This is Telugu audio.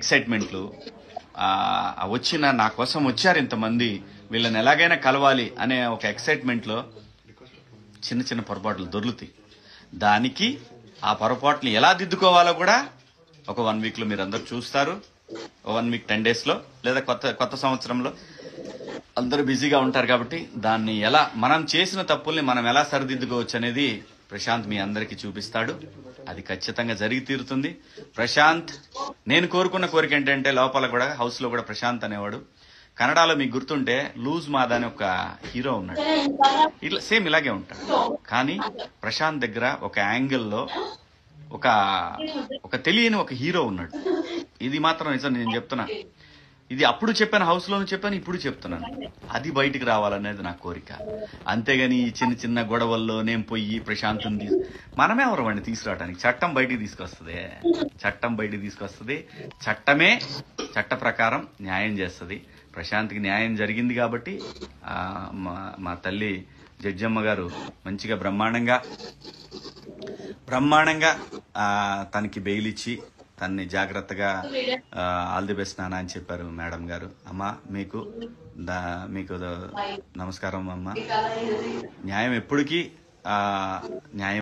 ఎక్సైట్మెంట్లు వచ్చిన నా కోసం వచ్చారు ఇంతమంది, వీళ్ళని ఎలాగైనా కలవాలి అనే ఒక ఎక్సైట్మెంట్లో చిన్న చిన్న పొరపాట్లు దొర్లుతాయి. దానికి ఆ పొరపాట్లు ఎలా దిద్దుకోవాలో కూడా ఒక 1 వీక్లో మీరు అందరూ చూస్తారు. 1 వీక్ 10 డేస్లో లేదా కొత్త సంవత్సరంలో అందరూ బిజీగా ఉంటారు కాబట్టి దాన్ని ఎలా మనం చేసిన తప్పుల్ని మనం ఎలా సరిదిద్దుకోవచ్చు అనేది ప్రశాంత్ మీ అందరికీ చూపిస్తాడు. అది ఖచ్చితంగా జరిగి తీరుతుంది. ప్రశాంత్ నేను కోరుకున్న కోరిక ఏంటంటే లోపల కూడా హౌస్ లో కూడా ప్రశాంత్ అనేవాడు కన్నడలో మీకు గుర్తుంటే లూజ్ మాదా అని ఒక హీరో ఉన్నాడు, ఇట్లా సేమ్ ఇలాగే ఉంటాడు. కానీ ప్రశాంత్ దగ్గర ఒక యాంగిల్లో ఒక తెలియని ఒక హీరో ఉన్నాడు. ఇది మాత్రం నిజం, నేను చెప్తున్నా. ఇది అప్పుడు చెప్పాను, హౌస్ లోను చెప్పాను, ఇప్పుడు చెప్తున్నాను. అది బయటికి రావాలనేది నా కోరిక. అంతేగాని ఈ చిన్న చిన్న గొడవల్లో నేను పోయి ప్రశాంతం మనమే ఎవరమండి తీసుకురావడానికి? చట్టం బయటికి తీసుకొస్తుంది. చట్టమే చట్ట ప్రకారం న్యాయం చేస్తుంది. ప్రశాంత్కి న్యాయం జరిగింది కాబట్టి మా తల్లి జడ్జమ్మ గారు మంచిగా బ్రహ్మాండంగా తనకి బెయిల్ ఇచ్చి తన్ని జాగ్రత్తగా ఆల్ ది బెస్ట్ నాన్న అని చెప్పారు మేడం గారు. అమ్మ మీకు నమస్కారం అమ్మ. న్యాయం ఎప్పటికీ న్యాయం